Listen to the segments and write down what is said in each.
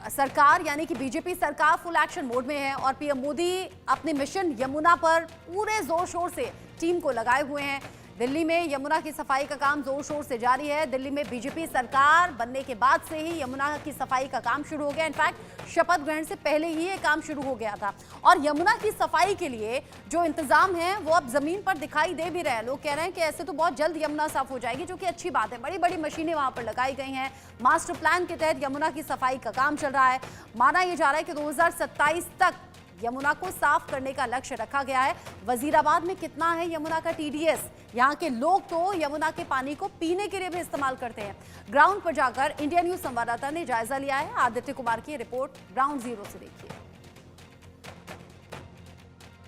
सरकार यानी कि बीजेपी सरकार फुल एक्शन मोड में है और पीएम मोदी अपने मिशन यमुना पर पूरे जोर शोर से टीम को लगाए हुए हैं। दिल्ली में यमुना की सफाई का काम जोर शोर से जारी है। दिल्ली में बीजेपी सरकार बनने के बाद से ही यमुना की सफाई का काम शुरू हो गया। इनफैक्ट शपथ ग्रहण से पहले ही ये काम शुरू हो गया था और यमुना की सफाई के लिए जो इंतजाम है वो अब जमीन पर दिखाई दे भी रहे हैं। लोग कह रहे हैं कि ऐसे तो बहुत जल्द यमुना साफ हो जाएगी, जो कि अच्छी बात है। बड़ी बड़ी मशीनें वहां पर लगाई गई हैं। मास्टर प्लान के तहत यमुना की सफाई का काम चल रहा है। माना यह जा रहा है कि 2027 तक यमुना को साफ करने का लक्ष्य रखा गया है। वजीराबाद में कितना है यमुना का टीडीएस? यहाँ के लोग तो यमुना के पानी को पीने के लिए भी इस्तेमाल करते हैं। ग्राउंड पर जाकर इंडिया न्यूज संवाददाता ने जायजा लिया है। आदित्य कुमार की रिपोर्ट ग्राउंड जीरो से देखिए।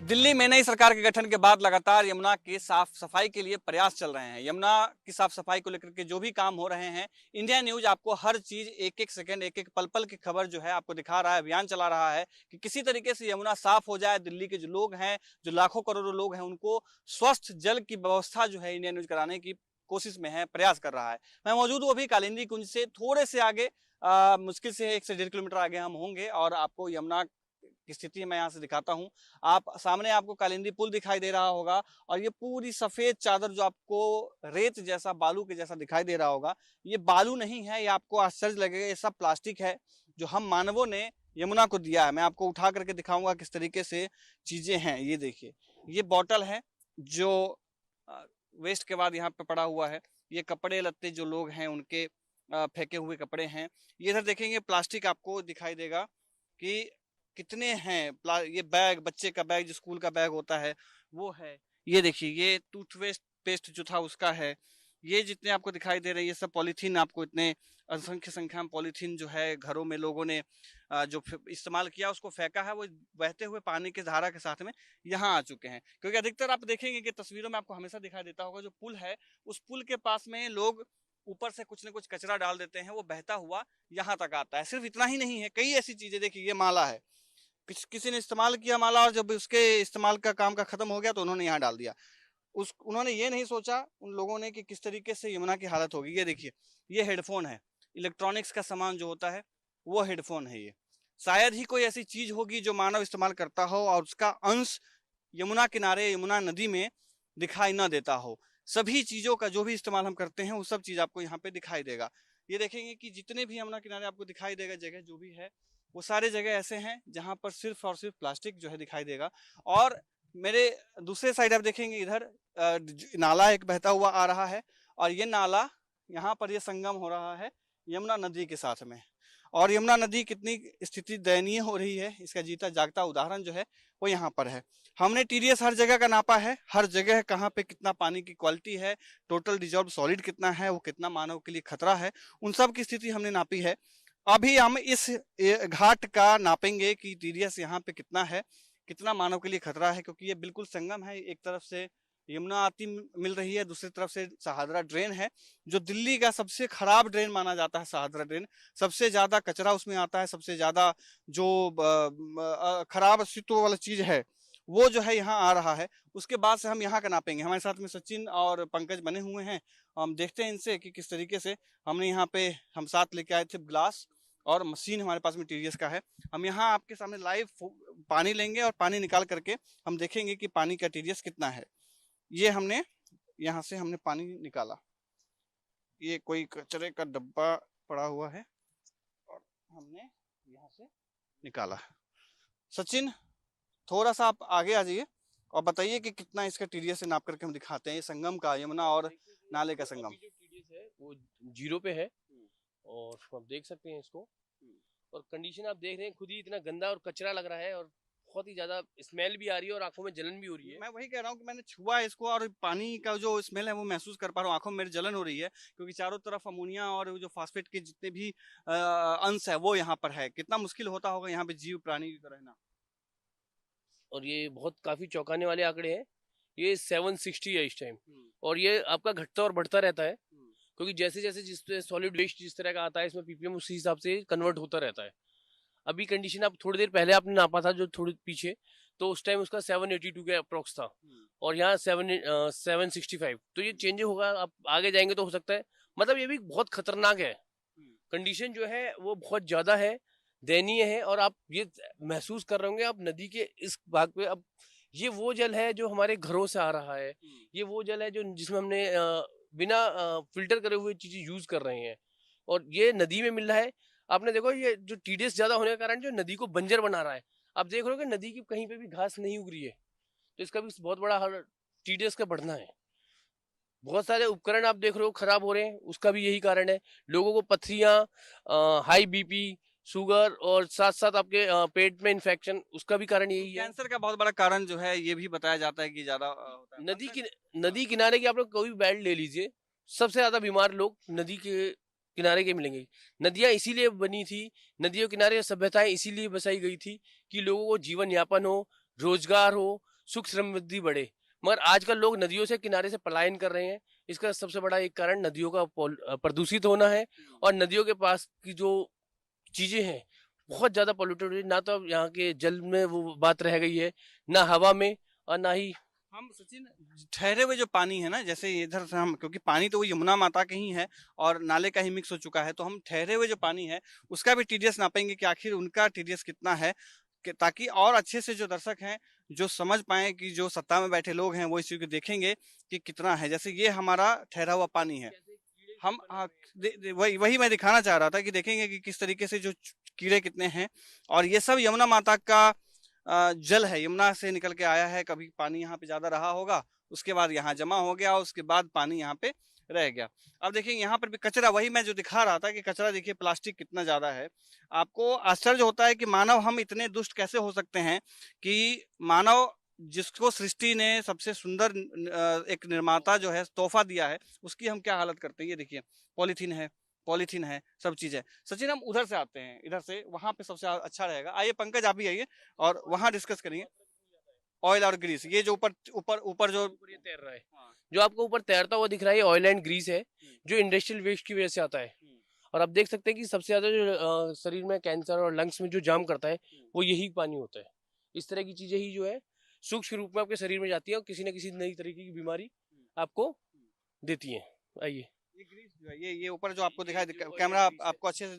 दिल्ली में नई सरकार के गठन के बाद लगातार यमुना की साफ सफाई के लिए प्रयास चल रहे हैं। यमुना की साफ सफाई को लेकर के जो भी काम हो रहे हैं, इंडिया न्यूज आपको हर चीज एक एक सेकंड एक एक पल पल की खबर जो है आपको दिखा रहा है। अभियान चला रहा है कि किसी तरीके से यमुना साफ हो जाए। दिल्ली के जो लोग हैं, जो लाखों करोड़ों लोग हैं, उनको स्वच्छ जल की व्यवस्था जो है इंडिया न्यूज कराने की कोशिश में है, प्रयास कर रहा है। मैं मौजूद हूँ अभी कालिंदी कुंज से थोड़े से आगे, मुश्किल से 1 से 1.5 किलोमीटर आगे हम होंगे और आपको यमुना की स्थिति मैं यहाँ से दिखाता हूँ। आप सामने आपको कालिंदी पुल दिखाई दे रहा होगा और ये पूरी सफेद चादर जो आपको रेत जैसा, बालू के जैसा दिखाई दे रहा होगा, ये बालू नहीं है। ये आपको आश्चर्य लगेगा, ये सब प्लास्टिक है जो हम मानवों ने यमुना को दिया है। मैं आपको उठा करके दिखाऊंगा किस तरीके से चीजें हैं। ये देखिए, ये बॉटल है जो वेस्ट के बाद यहाँ पे पड़ा हुआ है। ये कपड़े लत्ते जो लोग हैं उनके फेंके हुए कपड़े हैं। ये इधर देखेंगे प्लास्टिक आपको दिखाई देगा कि कितने हैं। ये बैग, बच्चे का बैग जो स्कूल का बैग होता है वो है। ये देखिए, ये टूथपेस्ट पेस्ट जो था उसका है। ये जितने आपको दिखाई दे रहे हैं ये सब पॉलीथीन, आपको इतने असंख्य संख्या में पॉलीथीन जो है घरों में लोगों ने जो इस्तेमाल किया उसको फेंका है, वो बहते हुए पानी की धारा के साथ में यहाँ आ चुके हैं। क्योंकि अधिकतर आप देखेंगे कि तस्वीरों में आपको हमेशा दिखाई देता होगा, जो पुल है उस पुल के पास में लोग ऊपर से कुछ न कुछ कचरा डाल देते हैं, वो बहता हुआ यहाँ तक आता है। सिर्फ इतना ही नहीं है, कई ऐसी चीजें। देखिए, ये माला है, किसी ने इस्तेमाल किया माला और जब उसके इस्तेमाल का काम का खत्म हो गया तो उन्होंने यहाँ डाल दिया। उन्होंने ये नहीं सोचा उन लोगों ने कि किस तरीके से यमुना की हालत होगी। ये देखिए, ये हेडफोन है, इलेक्ट्रॉनिक्स का सामान जो होता है वो हेडफोन है। ये शायद ही कोई ऐसी चीज होगी जो मानव इस्तेमाल करता हो और उसका अंश यमुना किनारे, यमुना नदी में दिखाई न देता हो। सभी चीजों का जो भी इस्तेमाल हम करते हैं वो सब चीज आपको यहाँ पे दिखाई देगा। ये देखेंगे कि जितने भी यमुना किनारे आपको दिखाई देगा जगह जो भी है, वो सारे जगह ऐसे हैं जहां पर सिर्फ और सिर्फ प्लास्टिक जो है दिखाई देगा। और मेरे दूसरे साइड आप देखेंगे इधर नाला एक बहता हुआ आ रहा है और ये नाला यहाँ पर ये संगम हो रहा है यमुना नदी के साथ में। और यमुना नदी कितनी स्थिति दयनीय हो रही है, इसका जीता जागता उदाहरण जो है वो यहाँ पर है। हमने टीडीएस हर जगह का नापा है, हर जगह कहाँ पे कितना पानी की क्वालिटी है, टोटल डिजॉल्व सॉलिड कितना है, वो कितना मानव के लिए खतरा है, उन सब की स्थिति हमने नापी है। अभी हम इस घाट का नापेंगे कि टीडीएस यहाँ पे कितना है, कितना मानव के लिए खतरा है। क्योंकि ये बिल्कुल संगम है, एक तरफ से यमुना आती मिल रही है, दूसरी तरफ से सहादरा ड्रेन है जो दिल्ली का सबसे खराब ड्रेन माना जाता है। सहादरा ड्रेन, सबसे ज्यादा कचरा उसमें आता है, सबसे ज्यादा जो खराब अस्तित्व वाला चीज है वो जो है यहाँ आ रहा है। उसके बाद से हम यहाँ का नापेंगे। हमारे साथ में सचिन और पंकज बने हुए हैं, हम देखते हैं इनसे कि किस तरीके से। हमने यहाँ पे हम साथ लेके आए थे ग्लास और मशीन हमारे पास में टीडीएस का है। हम यहाँ आपके सामने लाइव पानी लेंगे और पानी निकाल करके हम देखेंगे कि पानी का टीडीएस कितना है। ये हमने यहाँ से हमने पानी निकाला, ये कोई कचरे का डब्बा पड़ा हुआ है और हमने यहाँ से निकाला। सचिन, थोड़ा सा आप आगे आ जाइए और बताइए कि कितना इसका टीडीएस से नाप करके हम दिखाते हैं। ये संगम का, यमुना और नाले का संगम। जो टीडीएस है वो 0 पे है और आप देख सकते हैं इसको। और कंडीशन आप देख रहे हैं खुद ही, इतना गंदा और कचरा लग रहा है और बहुत ही ज्यादा स्मेल भी आ रही है और आंखों में जलन भी हो रही है। मैं वही कह रहा हूँ कि मैंने छुआ इसको और पानी का जो स्मेल है वो महसूस कर पा रहा हूँ, आंखों में मेरी जलन हो रही है। क्योंकि चारों तरफ अमोनिया और जो फास्फेट के जितने भी अंश है वो यहाँ पर है। कितना मुश्किल होता होगा यहाँ पे जीव प्राणी का रहना। और ये बहुत काफी चौंकाने वाले आंकड़े हैं। ये 760 है इस टाइम और ये आपका घटता और बढ़ता रहता है क्योंकि जैसे जैसे जिस सॉलिड वेस्ट जिस तरह का आता है इसमें पीपीएम उसी हिसाब से कन्वर्ट होता रहता है। अभी कंडीशन आप थोड़ी देर पहले आपने नापा था जो थोड़ी पीछे, तो उस टाइम उसका 782 के अप्रोक्स था और यहाँ 765। तो ये चेंज होगा, आप आगे जाएंगे तो हो सकता है। मतलब ये भी बहुत खतरनाक है, कंडीशन जो है वो बहुत ज्यादा है। दयनीय है। और आप ये महसूस कर रहे होंगे आप नदी के इस भाग पे, अब ये वो जल है जो हमारे घरों से आ रहा है, ये वो जल है जो जिसमें हमने बिना फिल्टर करे हुए चीजें यूज कर रहे हैं और ये नदी में मिल रहा है। आपने देखो ये जो टीडीएस ज्यादा होने के कारण जो नदी को बंजर बना रहा है, आप देख रहे हो कि नदी की कहीं पे भी घास नहीं उग रही है, तो इसका भी बहुत बड़ा टीडीएस का बढ़ना है। बहुत सारे उपकरण आप देख रहे हो खराब हो रहे हैं, उसका भी यही कारण है। लोगों को पथरियां, हाई बीपी, शुगर और साथ साथ आपके पेट में इन्फेक्शन, उसका भी कारण यही है। कैंसर का बहुत बड़ा कारण जो है ये भी बताया जाता है कि ज्यादा होता है। नदी किनारे की आप लोग कोई भी बेल्ट ले लीजिए, सबसे ज्यादा बीमार लोग नदी के किनारे के मिलेंगे। नदियां इसीलिए बनी थी, नदियों किनारे सभ्यताएं इसीलिए बसाई गई थी कि लोगों को जीवन यापन हो, रोजगार हो, सुख समृद्धि बढ़े। मगर आजकल लोग नदियों से किनारे से पलायन कर रहे हैं। इसका सबसे बड़ा एक कारण नदियों का प्रदूषित होना है और नदियों के पास की जो चीजें हैं बहुत ज्यादा पॉल्यूटेड है। ना तो अब यहाँ के जल में वो बात रह गई है, ना हवा में, और ना ही हम सचिन ठहरे हुए जो पानी है ना, जैसे इधर से हम, क्योंकि पानी तो वो यमुना माता के ही है और नाले का ही मिक्स हो चुका है, तो हम ठहरे हुए जो पानी है उसका भी टीडीएस नापेंगे कि आखिर उनका टीडीएस कितना है, ताकि और अच्छे से जो दर्शक हैं जो समझ पाए कि जो सत्ता में बैठे लोग हैं वो इस चीज को देखेंगे कि कितना है। जैसे ये हमारा ठहरा हुआ पानी है, हम वही वही मैं दिखाना चाह रहा था कि देखेंगे कि किस तरीके से जो कीड़े कितने हैं। और ये सब यमुना माता का जल है, यमुना से निकल के आया है। कभी पानी यहाँ पे ज्यादा रहा होगा, उसके बाद यहाँ जमा हो गया, उसके बाद पानी यहाँ पे रह गया। अब देखिए यहाँ पर भी कचरा, वही मैं जो दिखा रहा था कि कचरा देखिए प्लास्टिक कितना ज्यादा है। आपको आश्चर्य होता है कि मानव हम इतने दुष्ट कैसे हो सकते हैं कि मानव जिसको सृष्टि ने सबसे सुंदर एक निर्माता जो है तोहफा दिया है, उसकी हम क्या हालत करते हैं। ये देखिए पॉलीथीन है, सब चीज है। सचिन हम उधर से आते हैं, इधर से वहां पे सबसे अच्छा रहेगा। आइए पंकज आप भी आइए और वहां डिस्कस करेंगे ऑयल और ग्रीस। ये जो ऊपर ऊपर ऊपर जो ये तैर रहा है, जो आपको ऊपर तैरता हुआ दिख रहा है, ऑयल एंड ग्रीस है जो इंडस्ट्रियल वेस्ट की वजह से आता है। और आप देख सकते हैं कि सबसे ज्यादा जो शरीर में कैंसर और लंग्स में जो जाम करता है वो यही पानी होता है। इस तरह की चीजें ही जो है सूक्ष्म रूप में आपके शरीर में जाती है और किसी न किसी नई तरीके की बीमारी आपको देती है। आइए ये ग्रीस जो है, ये ऊपर जो आपको दिखाई, कैमरा आपको अच्छे से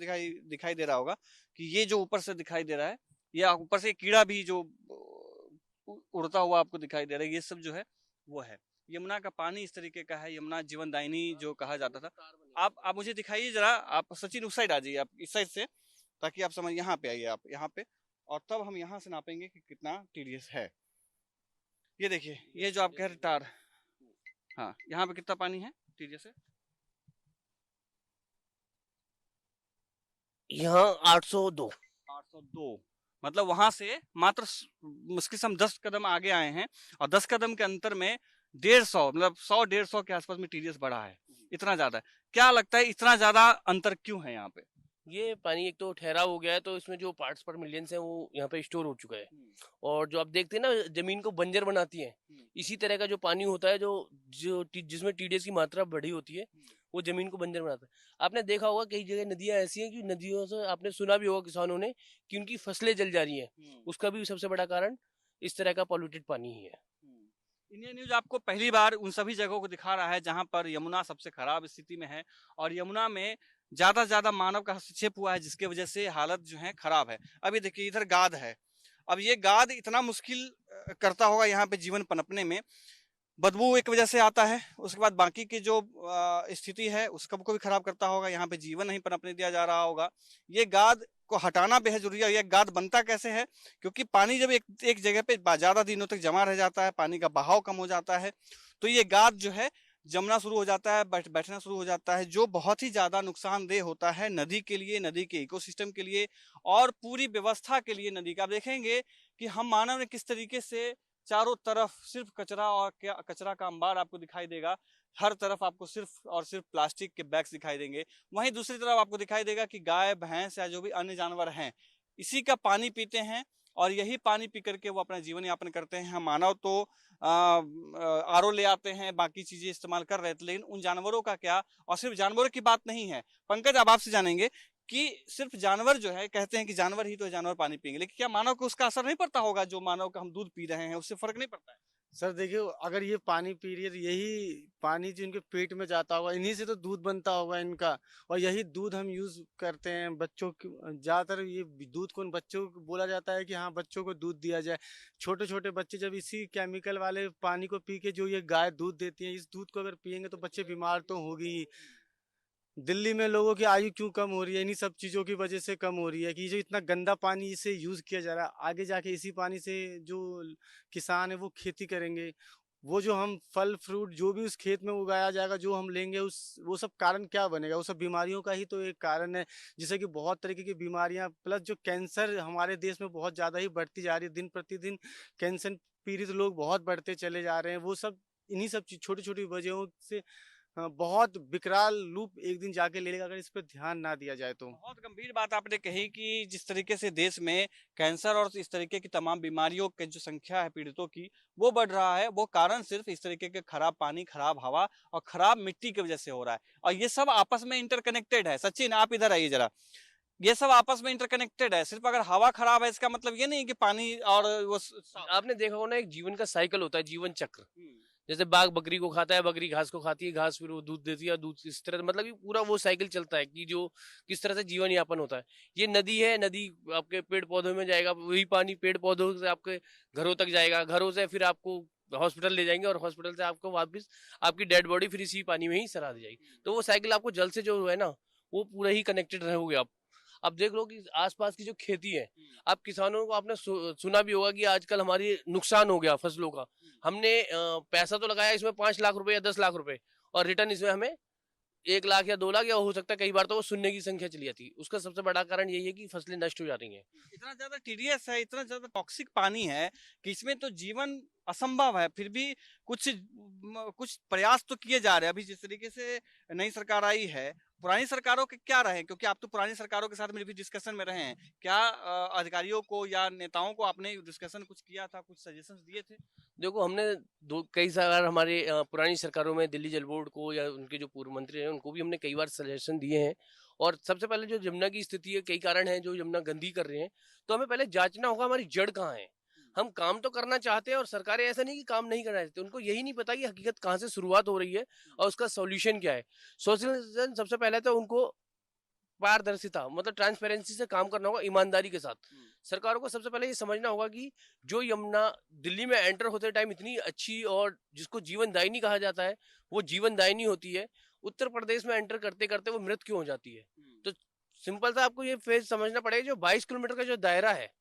दिखाई दे रहा होगा कि ये जो ऊपर से दिखाई दे रहा है, ये ऊपर से कीड़ा भी जो उड़ता हुआ आपको दिखाई दे रहा है, ये सब जो है वो है। यमुना का पानी इस तरीके का है, यमुना जीवनदायिनी जो कहा जाता था। आप मुझे दिखाइए जरा, आप सचिन उस साइड आ जाइए, आप इस साइड से, ताकि आप समझ, यहाँ पे आइए आप यहाँ पे, और तब हम यहाँ से नापेंगे कि कितना टीडीएस है। ये देखिए, ये जो आप कह रहे टार, हाँ, यहाँ पे कितना पानी है टीडीएस है? यहाँ 802 मतलब वहां से मात्र मुश्किल से हम 10 कदम आगे आए हैं और 10 कदम के अंतर में 150, मतलब 100-150 के आसपास में टीडीएस बढ़ा है। इतना ज्यादा है। क्या लगता है इतना ज्यादा अंतर क्यों है यहाँ पे? ये पानी एक तो ठहरा हो गया है, तो इसमें जो पार्ट्स पर मिलियन है वो यहाँ पे स्टोर हो चुका है। और जो आप देखते हैं ना जमीन को बंजर बनाती है, इसी तरह का जो पानी होता है जो जो जिसमें टीडीएस की मात्रा बढ़ी होती है वो जमीन को बंजर बनाता है। आपने देखा होगा कई जगह नदियां ऐसी हैं कि नदियों से आपने सुना भी होगा किसानों ने कि उनकी फसलें जल जा रही हैं। उसका भी सबसे बड़ा कारण इस तरह का पॉल्यूटेड पानी ही है। इंडिया न्यूज आपको पहली बार उन सभी जगहों को दिखा रहा है जहां पर यमुना सबसे खराब स्थिति में है और यमुना में ज्यादा से ज्यादा मानव का हस्तक्षेप हुआ है, जिसकी वजह से हालत जो है खराब है। अभी देखिए इधर गाद है, अब ये गाद इतना मुश्किल करता होगा यहाँ पे जीवन पनपने में, बदबू एक वजह से आता है, उसके बाद बाकी की जो स्थिति है उसको भी खराब करता होगा, यहाँ पे जीवन नहीं पनपने दिया जा रहा होगा। ये गाद को हटाना बेहद जरूरी है। ये गाद बनता कैसे है? क्योंकि पानी जब एक जगह पे ज्यादा दिनों तक जमा रह जाता है, पानी का बहाव कम हो जाता है, तो ये गाद जो है जमना शुरू हो जाता है, बैठना शुरू हो जाता है, जो बहुत ही ज्यादा नुकसानदेह होता है नदी के लिए, नदी के इकोसिस्टम के लिए और पूरी व्यवस्था के लिए नदी का। आप देखेंगे कि हम मानव ने किस तरीके से चारों तरफ सिर्फ कचरा और कचरा का अंबार आपको दिखाई देगा। हर तरफ आपको सिर्फ और सिर्फ प्लास्टिक के बैग्स दिखाई देंगे। वहीं दूसरी तरफ आपको दिखाई देगा कि गाय, भैंस या जो भी अन्य जानवर हैं इसी का पानी पीते हैं और यही पानी पी करके वो अपना जीवन यापन करते हैं। हम मानव तो आरओ ले आते हैं, बाकी चीजें इस्तेमाल कर रहे थे, लेकिन उन जानवरों का क्या? और सिर्फ जानवरों की बात नहीं है पंकज, अब आपसे जानेंगे कि सिर्फ जानवर जो है, कहते हैं कि जानवर ही तो जानवर पानी पिएंगे, लेकिन क्या मानव को उसका असर नहीं पड़ता होगा? जो मानव का हम दूध पी रहे हैं उससे फर्क नहीं पड़ता है? सर देखिए, अगर ये पानी पी रही है तो यही पानी जो इनके पेट में जाता होगा, इन्हीं से तो दूध बनता होगा इनका। और यही दूध हम यूज करते हैं बच्चों की। ज्यादातर ये दूध को बच्चों को बोला जाता है कि हाँ बच्चों को दूध दिया जाए। छोटे छोटे बच्चे जब इसी केमिकल वाले पानी को पी के जो ये गाय दूध देती है, इस दूध को अगर पियेंगे तो बच्चे बीमार तो होगी ही। दिल्ली में लोगों की आयु क्यों कम हो रही है? इन्हीं सब चीज़ों की वजह से कम हो रही है कि जो इतना गंदा पानी इसे यूज़ किया जा रहा है। आगे जाके इसी पानी से जो किसान है वो खेती करेंगे, वो जो हम फल फ्रूट जो भी उस खेत में उगाया जाएगा जो हम लेंगे, उस वो सब कारण क्या बनेगा? वो सब बीमारियों का ही तो एक कारण है। जैसे कि बहुत तरीके की बीमारियां, प्लस जो कैंसर हमारे देश में बहुत ज़्यादा ही बढ़ती जा रही है। दिन प्रतिदिन कैंसर पीड़ित लोग बहुत बढ़ते चले जा रहे हैं। वो सब इन्हीं सब छोटी छोटी वजहों से बहुत विकराल रूप एक दिन जाके ले लेगा अगर इस पर ध्यान ना दिया जाए तो। बहुत गंभीर बात आपने कही कि जिस तरीके से देश में कैंसर और इस तरीके की तमाम बीमारियों की जो संख्या है पीड़ितों की, वो बढ़ रहा है, वो कारण सिर्फ इस तरीके के खराब पानी, खराब हवा और खराब मिट्टी की वजह से हो रहा है। और ये सब आपस में इंटरकनेक्टेड है। सचिन, आप इधर आइए जरा। ये सब आपस में इंटरकनेक्टेड है। सिर्फ अगर हवा खराब है इसका मतलब ये नहीं कि पानी और वो आपने देखा होगा ना, एक जीवन का साइकिल होता है, जीवन चक्र। जैसे बाघ बकरी को खाता है, बकरी घास को खाती है, घास फिर वो दूध देती है, दूध इस तरह, मतलब ये पूरा वो साइकिल चलता है कि जो किस तरह से जीवन यापन होता है। ये नदी है, नदी आपके पेड़ पौधों में जाएगा, वही पानी पेड़ पौधों से आपके घरों तक जाएगा, घरों से फिर आपको हॉस्पिटल ले जाएंगे और हॉस्पिटल से आपको वापस आपकी डेड बॉडी फिर इसी पानी में ही सरा दी जाएगी। तो वो साइकिल आपको जल से जो है ना, वो पूरा ही कनेक्टेड रहोगे आप। अब देख लो कि आसपास की जो खेती है, अब किसानों को आपने सुना भी होगा कि आजकल हमारी नुकसान हो गया फसलों का। हमने पैसा तो लगाया इसमें 5 लाख रुपए या 10 लाख रुपए, और रिटर्न इसमें हमें 1 लाख या 2 लाख, या हो सकता है कई बार तो वो शून्य की संख्या चली जाती है। उसका सबसे बड़ा कारण यही है कि फसलें नष्ट हो जा रही हैं। इतना ज्यादा टीडीएस है, इतना ज्यादा टॉक्सिक पानी है कि इसमें तो जीवन असंभव है। फिर भी कुछ प्रयास तो किए जा रहे हैं। अभी जिस तरीके से नई सरकार आई है, पुरानी सरकारों के क्या रहे? क्योंकि आप तो पुरानी सरकारों के साथ में भी डिस्कशन में रहे हैं। क्या अधिकारियों को या नेताओं को आपने डिस्कशन कुछ किया था, कुछ सजेशंस दिए थे? देखो, हमने कई बार हमारे पुरानी सरकारों में दिल्ली जल बोर्ड को या उनके जो पूर्व मंत्री हैं उनको भी हमने कई बार सजेशन दिए हैं। और सबसे पहले जो यमुना की स्थिति है, कई कारण हैं जो यमुना गंदी कर रहे हैं, तो हमें पहले जांचना होगा हमारी जड़ कहाँ है। हम काम तो करना चाहते हैं और सरकारें ऐसा नहीं कि काम नहीं करना चाहती, उनको यही नहीं पता कि हकीकत कहाँ से शुरुआत हो रही है और उसका सॉल्यूशन क्या है। सोल्यूशन सबसे पहले तो उनको पारदर्शिता, मतलब ट्रांसपेरेंसी से काम करना होगा, ईमानदारी के साथ। सरकारों को सबसे पहले ये समझना होगा कि जो यमुना दिल्ली में एंटर होते टाइम इतनी अच्छी और जिसको जीवन दायिनी कहा जाता है, वो जीवन दायिनी होती है, उत्तर प्रदेश में एंटर करते करते वो मृत क्यों हो जाती है। तो सिंपल सा आपको ये फेज समझना पड़ेगा, जो 22 किलोमीटर का जो दायरा है,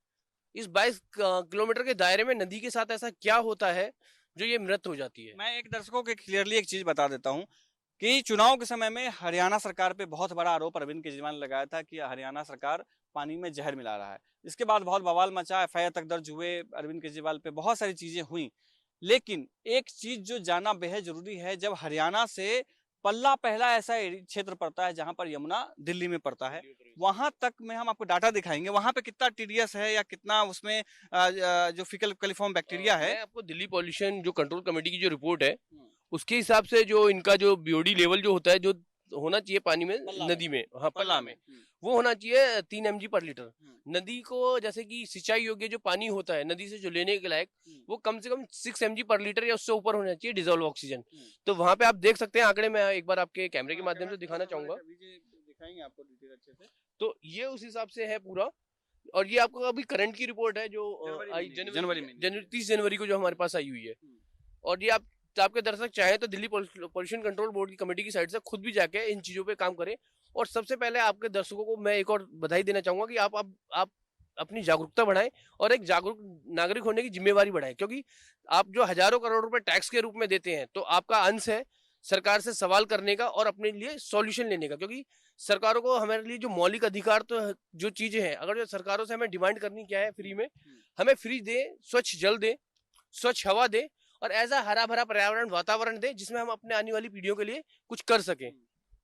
इस 22 किलोमीटर के दायरे में नदी के साथ ऐसा क्या होता है जो ये मृत हो जाती है। मैं एक दर्शकों के क्लियरली एक चीज बता देता हूँ कि चुनाव के समय में हरियाणा सरकार पे बहुत बड़ा आरोप अरविंद केजरीवाल ने लगाया था कि हरियाणा सरकार पानी में जहर मिला रहा है। इसके बाद बहुत बवाल मचा, एफआईआर तक दर्ज हुए अरविंद केजरीवाल पे, बहुत सारी चीजें हुई। लेकिन एक चीज जो जानना बेहद जरूरी है, जब हरियाणा से पल्ला पहला ऐसा क्षेत्र पड़ता है जहां पर यमुना दिल्ली में पड़ता है, वहां तक में हम आपको डाटा दिखाएंगे वहां पे कितना टीडीएस है या कितना उसमें जो फीकल कोलिफॉर्म बैक्टीरिया है। मैं आपको दिल्ली पॉल्यूशन जो कंट्रोल कमेटी की जो रिपोर्ट है उसके हिसाब से जो इनका जो बीओडी लेवल जो होता है, जो होना चाहिए पानी में, नदी में, हाँ पल्ला में, वो होना चाहिए 3 mg पर लीटर। नदी को जैसे कि सिंचाई योग्य जो पानी होता है नदी से जो लेने के लायक, वो कम से कम 6 mg पर लीटर या उससे ऊपर होना चाहिए डिजोल्व ऑक्सीजन। तो वहां पे आप देख सकते हैं आंकड़े, मैं एक बार आपके कैमरे के माध्यम से दिखाना चाहूंगा। दिखाएंगे आपको डिटेल अच्छे से। तो ये उस हिसाब से है पूरा, और ये आपको अभी करंट की रिपोर्ट है जो जनवरी 30 जनवरी को जो हमारे पास आई हुई है। और ये आपके दर्शक चाहे तो दिल्ली पॉल्यूशन कंट्रोल बोर्ड की कमेटी की साइड से खुद भी जाके इन चीजों पे काम करें। और सबसे पहले आपके दर्शकों को मैं एक और बधाई देना चाहूंगा कि आप अपनी जागरूकता बढ़ाएं और एक जागरूक नागरिक होने की जिम्मेवारी बढ़ाएं, क्योंकि आप जो हजारों करोड़ रुपए टैक्स के रूप में देते हैं, तो आपका अंश है सरकार से सवाल करने का और अपने लिए सॉल्यूशन लेने का। क्योंकि सरकारों को हमारे लिए जो मौलिक अधिकार तो जो चीजें हैं, अगर जो सरकारों से हमें डिमांड करनी क्या है, फ्री में हमें फ्री दे, स्वच्छ जल दे, स्वच्छ हवा दे, और ऐसा हरा भरा पर्यावरण वातावरण दे जिसमें हम अपने आने वाली पीढ़ियों के लिए कुछ कर सकें।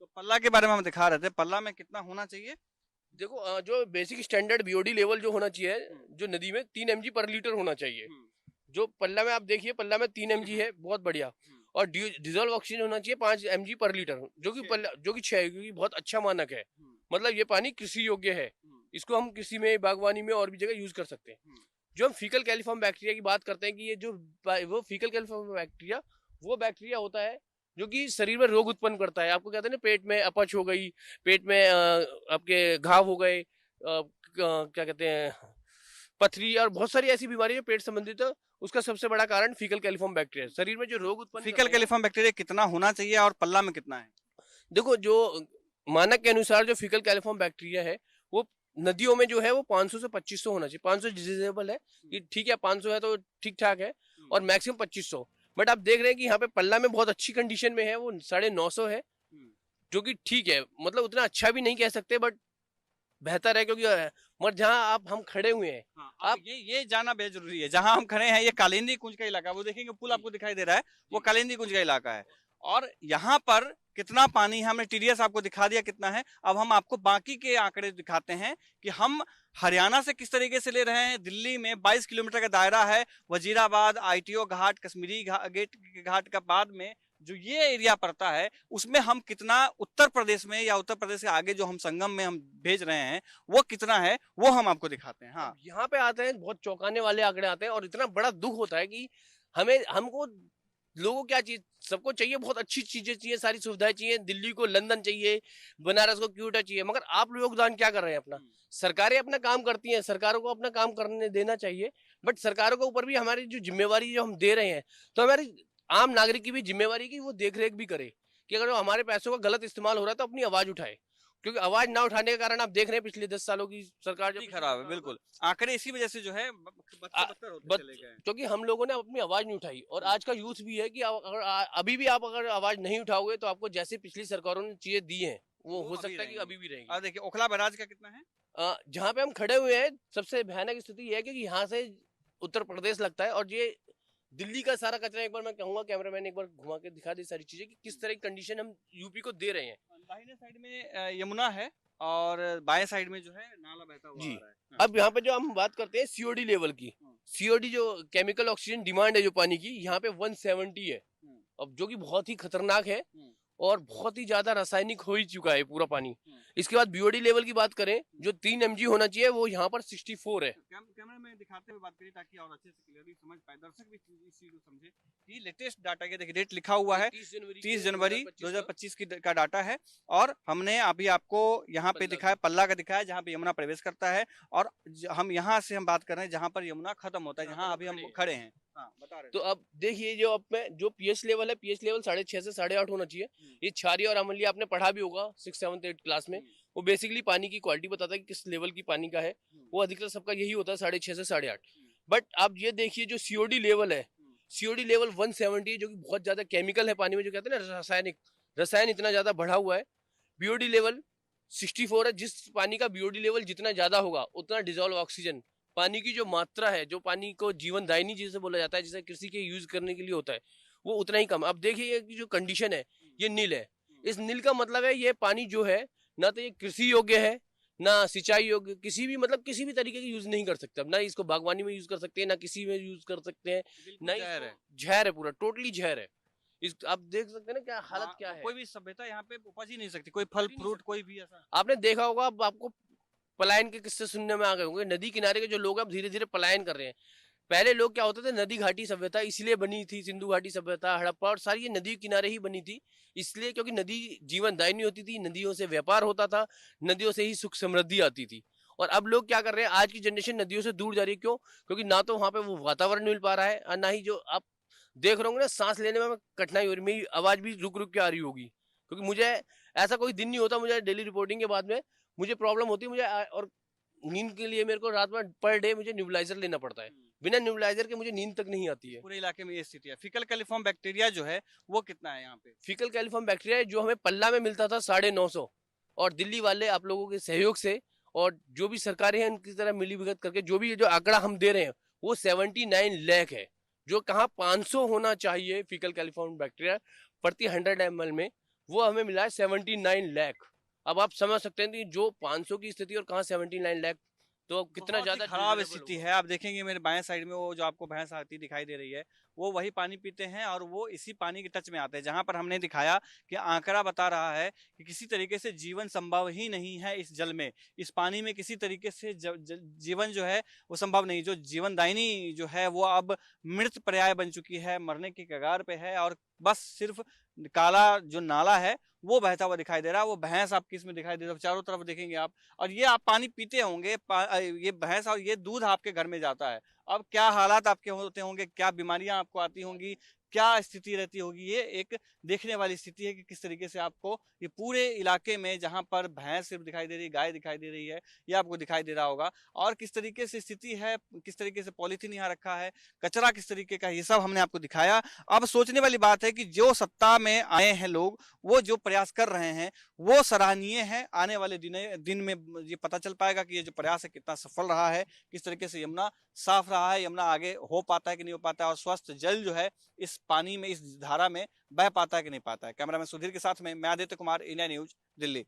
तो पल्ला के बारे में हम दिखा रहे थे, पल्ला में कितना होना चाहिए? देखो, जो बेसिक स्टैंडर्ड बीओडी लेवल जो होना चाहिए जो नदी में 3 mg पर लीटर होना चाहिए। जो पल्ला में आप देखिए, पल्ला में 3 mg है, बहुत बढ़िया। और डिजोल्व ऑक्सीजन होना चाहिए 5 mg पर लीटर, जो कि 6 है, क्योंकि बहुत अच्छा मानक है। मतलब ये पानी कृषि योग्य है, इसको हम कृषि में, बागवानी में और भी जगह यूज कर सकते हैं। जो हम फीकल कैलिफॉर्म बैक्टीरिया की बात करते हैं कि ये जो वो फीकल कैलिफॉर्म बैक्टीरिया वो बैक्टीरिया होता है जो कि शरीर में रोग उत्पन्न करता है। आपको कहते हैं ना, पेट में अपच हो गई, पेट में आपके घाव हो गए, क्या कहते हैं, पथरी और बहुत सारी ऐसी बीमारी जो पेट संबंधित है, उसका सबसे बड़ा कारण फीकल कैलिफॉर्म बैक्टीरिया। शरीर में जो रोग उत्पन्न फीकल कैलिफॉर्म बैक्टीरिया कितना होना चाहिए और पल्ला में कितना है? देखो, जो मानक के अनुसार जो फीकल कैलिफॉर्म बैक्टीरिया है वो नदियों में जो है वो 500 से 2500 होना चाहिए। 500 डिजिजेबल है, ये ठीक है, 500 है तो ठीक ठाक है, और मैक्सिमम 2500। बट आप देख रहे हैं कि यहाँ पे पल्ला में बहुत अच्छी कंडीशन में है, वो 950 है, जो कि ठीक है, मतलब उतना अच्छा भी नहीं कह सकते बट बेहतर है, क्योंकि मगर जहाँ हम खड़े हुए हैं, हाँ, आप ये जानना बेहद जरूरी है। जहां हम खड़े हैं ये कालिंदी कुंज का इलाका है, वो देखेंगे पुल आपको दिखाई दे रहा है, वो कालिंदी कुंज का इलाका है। और यहाँ पर कितना पानी है, हमने टीडीएस आपको दिखा दिया कितना है। अब हम आपको बाकी के आंकड़े दिखाते हैं कि हम हरियाणा से किस तरीके से ले रहे हैं। दिल्ली में 22 किलोमीटर का दायरा है, वजीराबाद, आईटीओ घाट, कश्मीरी गेट घाट का बाद में जो ये एरिया पड़ता है, उसमें हम कितना उत्तर प्रदेश में या उत्तर प्रदेश के आगे जो हम संगम में हम भेज रहे हैं वो कितना है, वो हम आपको दिखाते हैं। हाँ, यहाँ पे आते हैं, बहुत चौंकाने वाले आंकड़े आते हैं, और इतना बड़ा दुख होता है कि हमको लोगों क्या चीज, सबको चाहिए, बहुत अच्छी चीजें चाहिए, सारी सुविधाएं चाहिए, दिल्ली को लंदन चाहिए, बनारस को क्यूटा चाहिए, मगर आप योगदान क्या कर रहे हैं अपना? सरकारें अपना काम करती हैं, सरकारों को अपना काम करने देना चाहिए, बट सरकारों के ऊपर भी हमारी जो जिम्मेवारी जो हम दे रहे हैं, तो हमारी आम नागरिक की भी जिम्मेवारी की वो देख रेख भी करे कि अगर हमारे पैसों का गलत इस्तेमाल हो रहा है तो अपनी आवाज उठाए, क्योंकि आवाज ना उठाने के कारण आप देख रहे हैं पिछले 10 सालों की सरकार जो खराब है। बिल्कुल, आंकड़े इसी वजह से जो है बदतर होते चले गए। क्योंकि हम लोगों ने अपनी आवाज नहीं उठाई, और आज का यूथ भी है कि अगर अभी भी आप अगर आवाज नहीं उठाओगे तो आपको जैसे पिछली सरकारों ने चीजें दी हैं वो हो सकता है कि अभी भी रहेंगी। देखिए ओखला बैराज का कितना है? जहाँ पे हम खड़े हुए हैं, सबसे भयानक स्थिति है कि यहाँ से उत्तर प्रदेश लगता है, और ये दिल्ली का सारा कचरा, एक बार मैं कहूंगा कैमरामैन एक बार घुमा के दिखा दे सारी चीजें कि किस तरह की कंडीशन हम यूपी को दे रहे हैं। दाहिने साइड में यमुना है और बाएं साइड में जो है नाला बहता हुआ जी। आ रहा है। हाँ। अब यहाँ पे जो हम बात करते हैं सीओडी लेवल की, सीओडी जो केमिकल ऑक्सीजन डिमांड है जो पानी की, यहाँ पे 170 है, अब जो कि बहुत ही खतरनाक है, और बहुत ही ज्यादा रासायनिक हो ही चुका है पूरा पानी। इसके बाद बीओडी लेवल की बात करें, जो 3 mg होना चाहिए, वो यहाँ पर 64 है। कैमरा में दिखाते हुए बात करिए ताकि और अच्छे से क्लियरली समझ पाए, दर्शक भी इस चीज को समझे कि लेटेस्ट डाटा के देखिए, डेट लिखा हुआ है 30 जनवरी 2025 का डाटा है, और हमने अभी आपको यहाँ पे दिखाया, पल्ला का दिखाया जहाँ पे यमुना प्रवेश करता है, और हम यहाँ से हम बात कर रहे हैं जहाँ पर यमुना खत्म होता है, जहाँ अभी हम खड़े हैं। हाँ, बता रहे। तो अब देखिए, जो अब में जो पीएच लेवल है, पीएच लेवल 6.5 से 8.5 होना चाहिए। ये क्षारीय और अम्लीय आपने पढ़ा भी होगा 6th 7th 8th क्लास में, वो बेसिकली पानी की क्वालिटी बताता है कि किस लेवल की पानी का है, वो अधिकतर सबका यही होता है 6.5 से 8.5। बट आप ये देखिए, जो सीओडी लेवल है, सीओडी लेवल 170 है, जो कि बहुत ज्यादा केमिकल है पानी में, जो कहते हैं ना रसायन इतना ज्यादा बढ़ा हुआ है। बीओडी लेवल 64 है, जिस पानी का बीओडी लेवल जितना ज्यादा होगा उतना डिजोल्व ऑक्सीजन, पानी की जो मात्रा है, जो पानी को जीवनदायिनी जिसे बोला जाता है, जिसे कृषि के यूज करने के लिए होता है, वो उतना ही कम। अब देखिए कि जो कंडीशन है, ये नील है। इस नील का मतलब है ये पानी जो है ना तो ये कृषि योग्य है, ना सिंचाई योग्य, किसी भी मतलब किसी भी तरीके की यूज नहीं कर सकते। अब ना इसको बागवानी में यूज कर सकते हैं, ना किसी में यूज कर सकते हैं, ना जहर है, पूरा टोटली जहर है। इस आप देख सकते हैं ना क्या हालत क्या है। कोई भी सभ्यता यहाँ पे उपज ही नहीं सकती, कोई फल फ्रूट कोई भी ऐसा। आपने देखा होगा, अब आपको पलायन के किस्से सुनने में आ गए होंगे। नदी किनारे के जो लोग अब धीरे धीरे पलायन कर रहे हैं। पहले लोग क्या होते थे, नदी घाटी सभ्यता इसलिए बनी थी, सिंधु घाटी सभ्यता, हड़प्पा और सारी ये नदी किनारे ही बनी थी, इसलिए क्योंकि नदी जीवनदायिनी होती थी, नदियों से व्यापार होता था, नदियों से ही सुख समृद्धि आती थी। और अब लोग क्या कर रहे हैं, आज की जनरेशन नदियों से दूर जा रही है। क्यों? क्योंकि ना तो वहां पे वो वातावरण मिल पा रहा है, और ना ही जो आप देख रहे होंगे ना, सांस लेने में कठिनाई हो रही, मेरी आवाज भी रुक रुक के आ रही होगी, क्योंकि मुझे ऐसा कोई दिन नहीं होता, मुझे डेली रिपोर्टिंग के बाद में मुझे प्रॉब्लम होती है मुझे, और नींद के लिए मेरे को रात में पर डे मुझे न्यूबलाइजर लेना पड़ता है। बिना न्यूबलाइजर के मुझे नींद तक नहीं आती है। पूरे इलाके में ये स्थिति है। फीकल कैलिफॉर्म बैक्टीरिया जो है वो कितना है यहाँ पे? फीकल कैलिफॉर्म बैक्टीरिया जो हमें पल्ला में मिलता था 950, और दिल्ली वाले आप लोगों के सहयोग से और जो भी सरकारें हैं उनकी तरह मिली भगत करके जो भी जो आंकड़ा हम दे रहे हैं वो 79 लाख है, जो कहाँ 500 होना चाहिए फीकल कैलिफॉर्म बैक्टीरिया प्रति 100 ml में, वो हमें मिला है 79 लाख। अब आप समझ सकते हैं कि जो 500 की स्थिति और कहाँ 79 लाख तो कितना बहुत ही ज्यादा खराब desirable स्थिति होगा। है। आप देखेंगे मेरे बाएं साइड में वो जो आपको भैंस आती दिखाई दे रही है, वो वही पानी पीते हैं और वो इसी पानी के टच में आते हैं। जहां पर हमने दिखाया कि आंकड़ा बता रहा है कि किसी तरीके से जीवन संभव ही नहीं है इस जल में, इस पानी में किसी तरीके से जीवन जो है वो संभव नहीं। जो जीवनदायिनी जो है वो अब मृत पर्याय बन चुकी है, मरने की कगार पे है और बस सिर्फ काला जो नाला है वो बहता हुआ दिखाई दे रहा है। वो भैंस आपकी इसमें दिखाई दे रहा है, चारों तरफ देखेंगे आप, और ये आप पानी पीते होंगे, ये भैंस और ये दूध आपके घर में जाता है। अब क्या हालात आपके होते होंगे, क्या बीमारियां आपको आती होंगी, क्या स्थिति रहती होगी, ये एक देखने वाली स्थिति है कि किस तरीके से आपको ये पूरे इलाके में जहां पर भैंस सिर्फ दिखाई दे रही है, गाय दिखाई दे रही है, ये आपको दिखाई दे रहा होगा। और किस तरीके से स्थिति है, किस तरीके से पॉलीथीन यहाँ रखा है, कचरा किस तरीके का, ये सब हमने आपको दिखाया। अब सोचने वाली बात है कि जो सत्ता में आए हैं लोग, वो जो प्रयास कर रहे हैं वो सराहनीय है। आने वाले दिन में ये पता चल पाएगा कि ये जो प्रयास है कितना सफल रहा है, किस तरीके से यमुना साफ रहा है, यमुना आगे हो पाता है कि नहीं हो पाता है, और स्वस्थ जल जो है इस पानी में, इस धारा में बह पाता है कि नहीं पाता है। कैमरामैन सुधीर के साथ में मैं आदित्य कुमार, इंडिया न्यूज, दिल्ली।